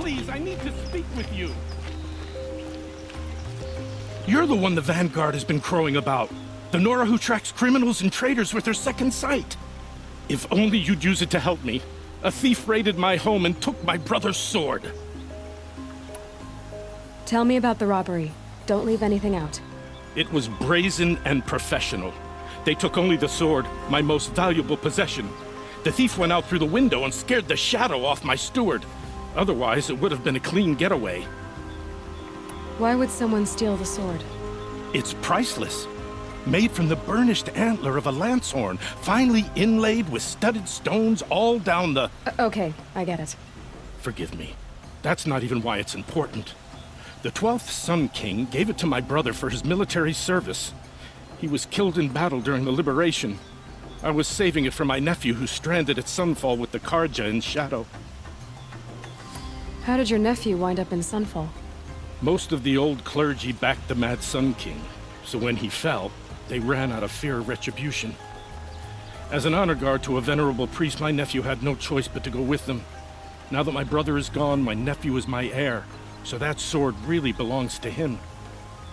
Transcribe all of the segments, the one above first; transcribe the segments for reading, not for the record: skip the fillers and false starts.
please, I need to speak with you. You're the one the Vanguard has been crowing about. The Nora who tracks criminals and traitors with her second sight. If only you'd use it to help me. A thief raided my home and took my brother's sword. Tell me about the robbery. Don't leave anything out. It was brazen and professional. They took only the sword, my most valuable possession. The thief went out through the window and scared the shadow off my steward. Otherwise, it would have been a clean getaway. Why would someone steal the sword? It's priceless. Made from the burnished antler of a lancehorn, finely inlaid with studded stones all down the... Okay, I get it. Forgive me. That's not even why it's important. The 12th Sun King gave it to my brother for his military service. He was killed in battle during the Liberation. I was saving it for my nephew who's stranded at Sunfall with the Carja in Shadow. How did your nephew wind up in Sunfall? Most of the old clergy backed the Mad Sun King, so when he fell, they ran out of fear of retribution. As an honor guard to a venerable priest, my nephew had no choice but to go with them. Now that my brother is gone, my nephew is my heir, so that sword really belongs to him.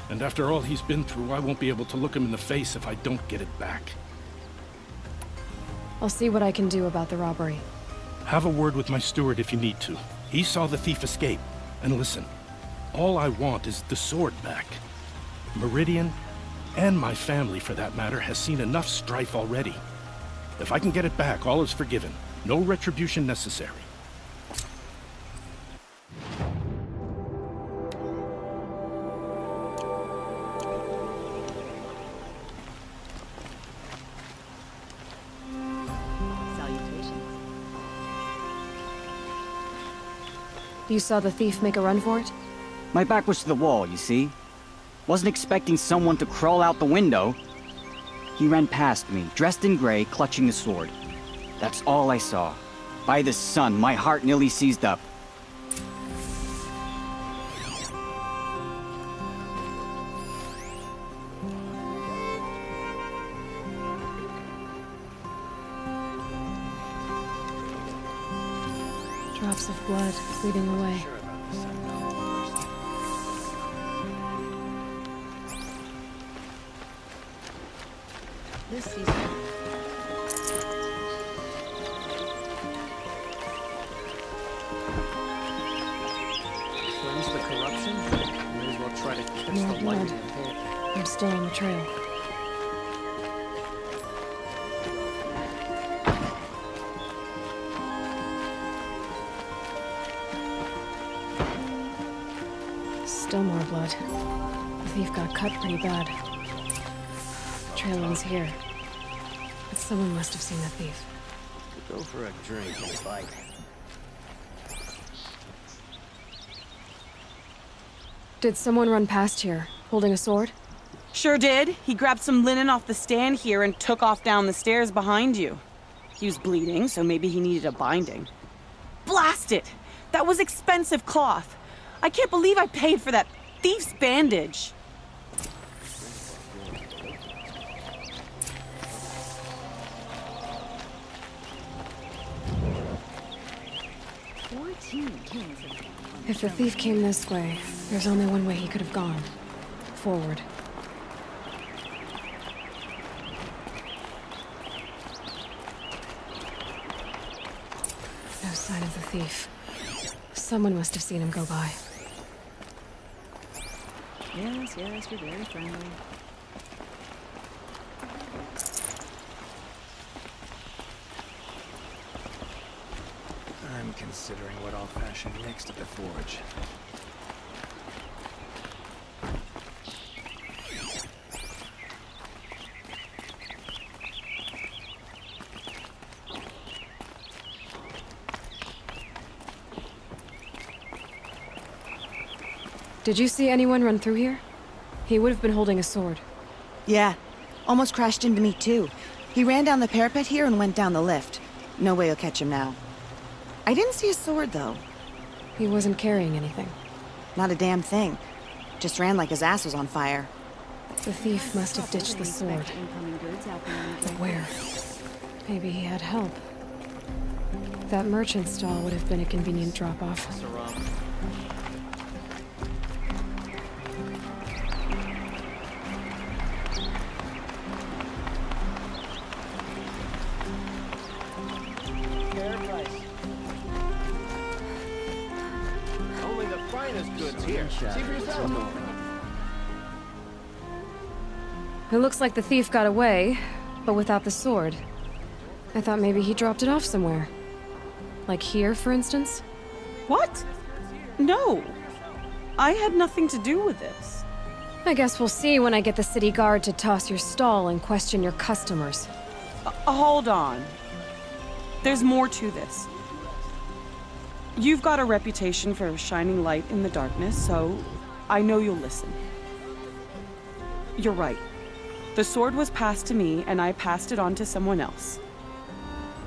And after all he's been through, I won't be able to look him in the face if I don't get it back. I'll see what I can do about the robbery. Have a word with my steward if you need to. He saw the thief escape. And listen, all I want is the sword back. Meridian, and my family for that matter, has seen enough strife already. If I can get it back, all is forgiven. No retribution necessary. You saw the thief make a run for it? My back was to the wall, you see? Wasn't expecting someone to crawl out the window. He ran past me, dressed in gray, clutching the sword. That's all I saw. By the sun, my heart nearly seized up. Drops of blood leading away. This season. Cleanse the corruption? May as well try to catch More the light. blood. I'm still on the trail. Still more blood. The thief got cut pretty bad. The trail ends here. But someone must have seen the thief. Go for a drink and a bite. Did someone run past here, holding a sword? Sure did. He grabbed some linen off the stand here and took off down the stairs behind you. He was bleeding, so maybe he needed a binding. Blast it! That was expensive cloth. I can't believe I paid for that thief's bandage. If the thief came this way, there's only one way he could have gone. Forward. No sign of the thief. Someone must have seen him go by. Yes, you're very friendly. I'm considering what I'll fashion next at the forge. Did you see anyone run through here? He would have been holding a sword. Yeah. Almost crashed into me, too. He ran down the parapet here and went down the lift. No way you'll catch him now. I didn't see a sword, though. He wasn't carrying anything. Not a damn thing. Just ran like his ass was on fire. The thief must have ditched the sword. But where? Maybe he had help. That merchant stall would have been a convenient drop-off. Fair price. Only the finest goods here. See for yourself. It looks like the thief got away, but without the sword. I thought maybe he dropped it off somewhere. Like here, for instance? What? No. I had nothing to do with this. I guess we'll see when I get the city guard to toss your stall and question your customers. Hold on. There's more to this. You've got a reputation for shining light in the darkness, so I know you'll listen. You're right. The sword was passed to me, and I passed it on to someone else.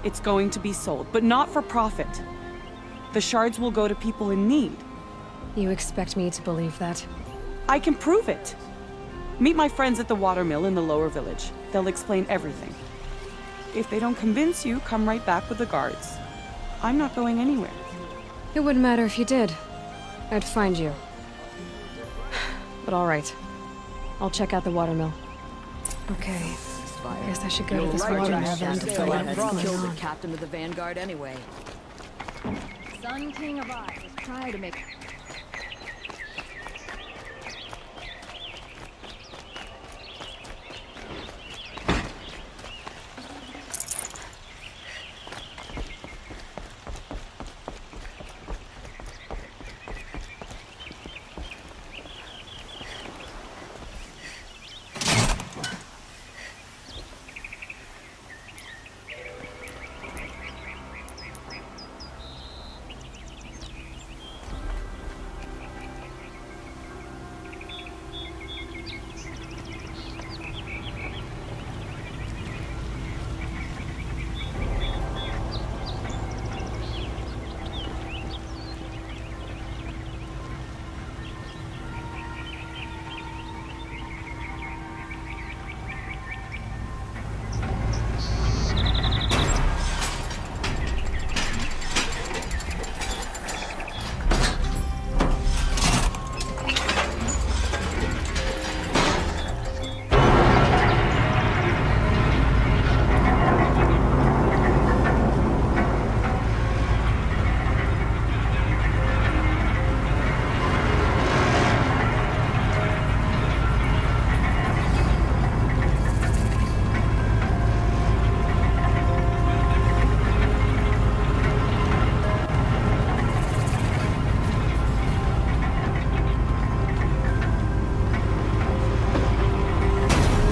It's going to be sold, but not for profit. The shards will go to people in need. You expect me to believe that? I can prove it. Meet my friends at the watermill in the lower village. They'll explain everything. If they don't convince you, come right back with the guards. I'm not going anywhere. It wouldn't matter if you did. I'd find you. But all right. I'll check out the watermill. Okay. I guess I should go to this watermill then to find out what's going Killed the on. captain of the Vanguard anyway. Sun King of Oz is trying to make...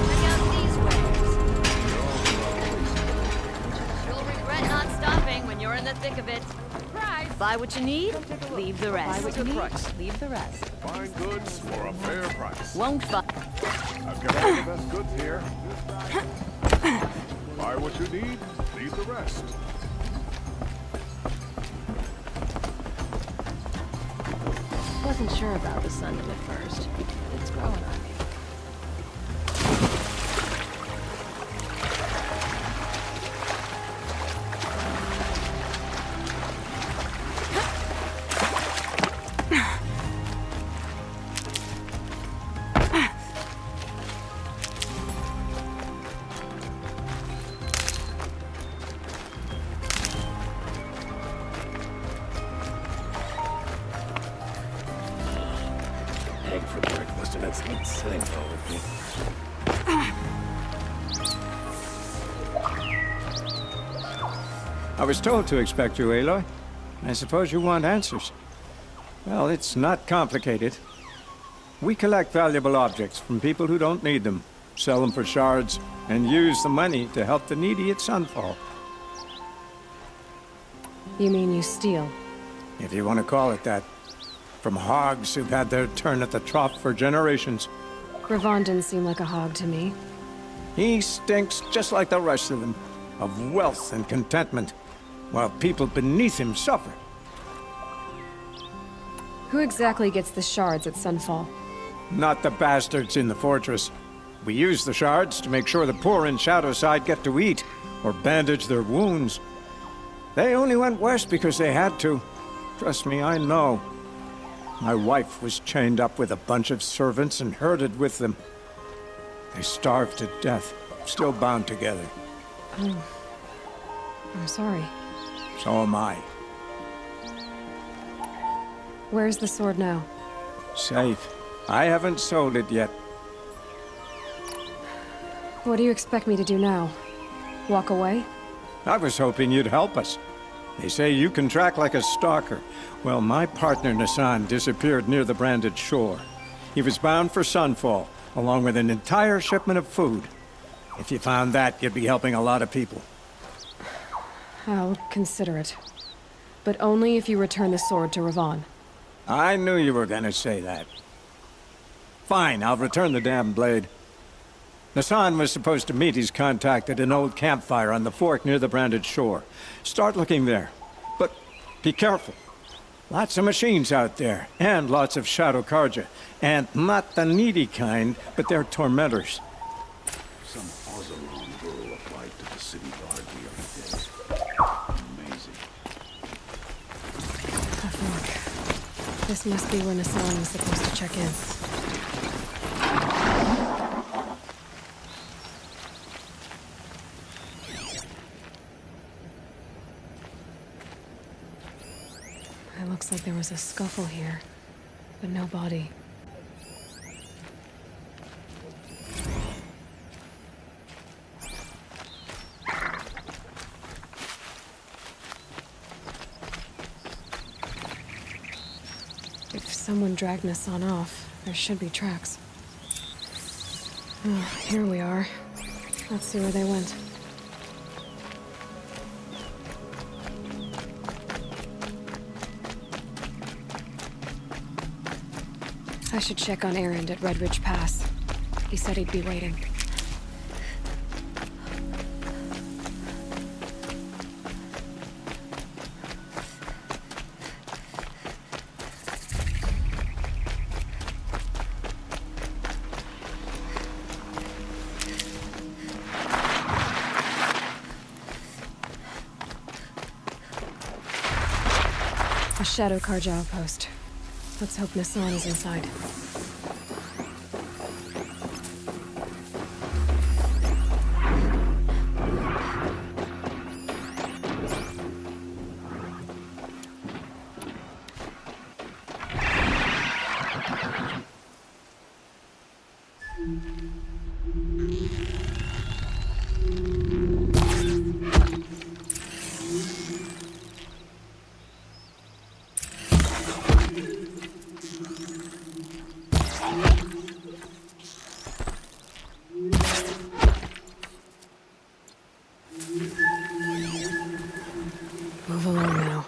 Check out these wares. You'll regret not stopping when you're in the thick of it. Price. Buy what you need, leave the rest. What's your price? Leave the rest. Fine goods for a fair price. Won't buy. I've got all the best goods here. Buy what you need, leave the rest. Wasn't sure about the Sundom at first. It's growing on me. Egg for breakfast, and that's insane though with me. I was told to expect you, Aloy. I suppose you want answers. Well, it's not complicated. We collect valuable objects from people who don't need them, sell them for shards, and use the money to help the needy at Sunfall. You mean you steal? If you want to call it that. From hogs who've had their turn at the trough for generations. Gravon didn't seem like a hog to me. He stinks just like the rest of them, of wealth and contentment, while people beneath him suffer. Who exactly gets the shards at Sunfall? Not the bastards in the fortress. We use the shards to make sure the poor in Shadowside get to eat, or bandage their wounds. They only went west because they had to. Trust me, I know. My wife was chained up with a bunch of servants and herded with them. They starved to death, still bound together. I'm sorry. So am I. Where's the sword now? Safe. I haven't sold it yet. What do you expect me to do now? Walk away? I was hoping you'd help us. They say you can track like a stalker. Well, my partner Nassan disappeared near the branded shore. He was bound for Sunfall, along with an entire shipment of food. If you found that, you'd be helping a lot of people. I'll consider it. But only if you return the sword to Ravon. I knew you were gonna say that. Fine, I'll return the damn blade. Nassan was supposed to meet his contact at an old campfire on the fork near the branded shore. Start looking there. But be careful. Lots of machines out there, and lots of Shadow Karja. And not the needy kind, but they're tormentors. Some Oseram rule applied to the city guard the other day. Amazing. Look. This must be where Nassan was supposed to check in. It looks like there was a scuffle here, but no body. If someone dragged Nassan off, there should be tracks. Oh, here we are. Let's see where they went. I should check on Erend at Red Ridge Pass. He said he'd be waiting. A Shadow Karja outpost. Let's hope Nassan is inside. Move along now.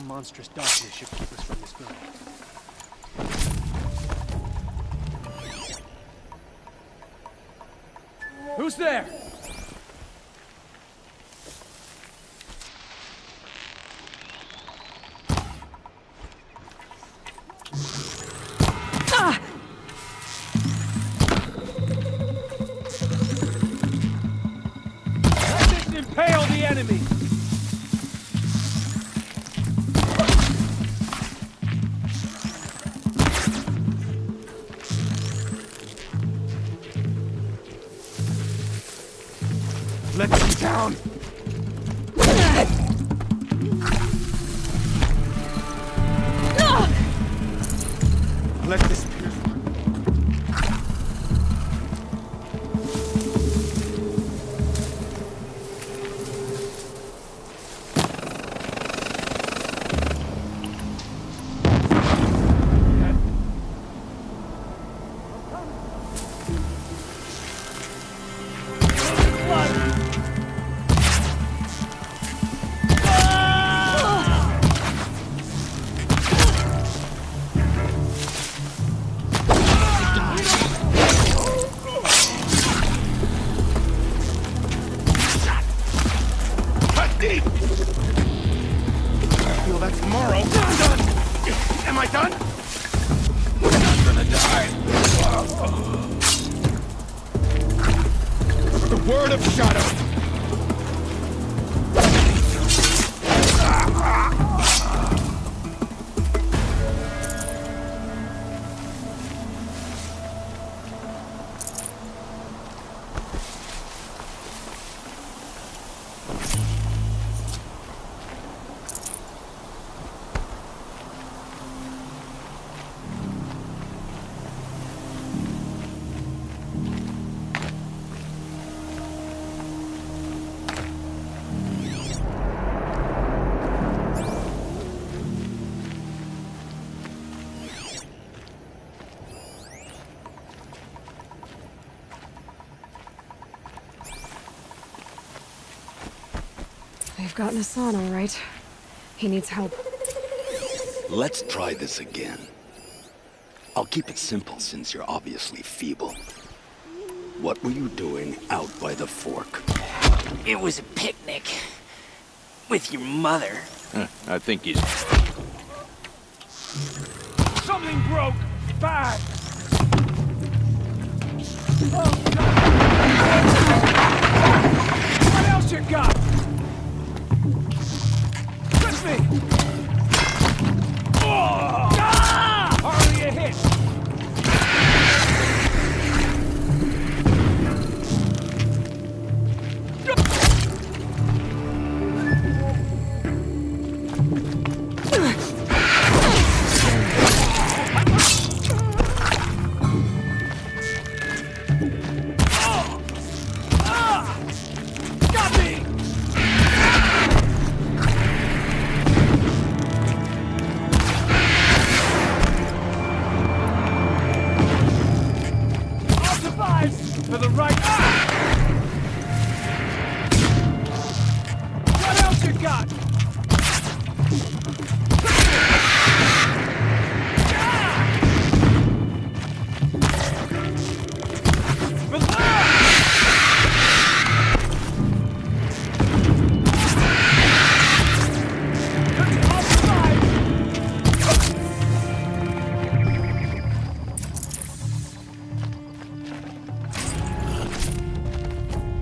Monstrous darkness should keep us from this building. Who's there? Let this impale the enemy! Let them down! Let this pierce. I done? I'm gonna die. The word of Shadow. They've gotten Hassan, all right. He needs help. Let's try this again. I'll keep it simple since you're obviously feeble. What were you doing out by the fork? It was a picnic. With your mother. I think he's... Something broke! Bad! What else you got? Touch me! Hardly a hit! To the right. What else you got?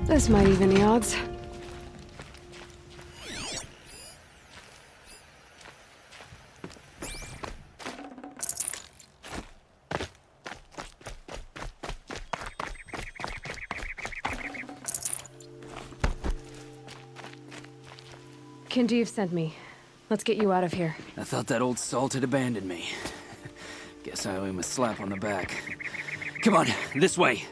This might even the odds. Kinjeev sent me. Let's get you out of here. I thought that old salt had abandoned me. Guess I owe him a slap on the back. Come on, this way.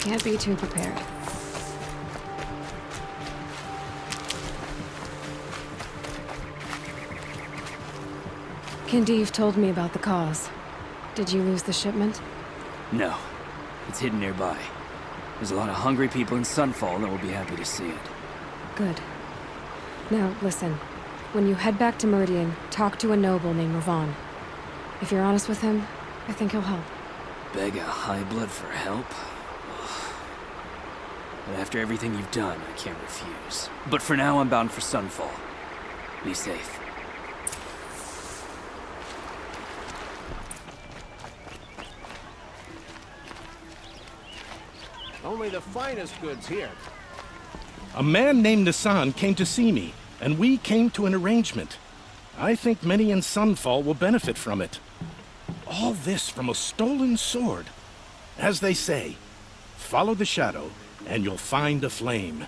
Can't be too prepared. Kinjeev told me about the cause. Did you lose the shipment? No. It's hidden nearby. There's a lot of hungry people in Sunfall that will be happy to see it. Good. Now, listen. When you head back to Meridian, talk to a noble named Ravan. If you're honest with him, I think he'll help. Beg a high blood for help? But after everything you've done, I can't refuse. But for now, I'm bound for Sunfall. Be safe. Only the finest goods here. A man named Hassan came to see me, and we came to an arrangement. I think many in Sunfall will benefit from it. All this from a stolen sword. As they say, follow the shadow, and you'll find a flame.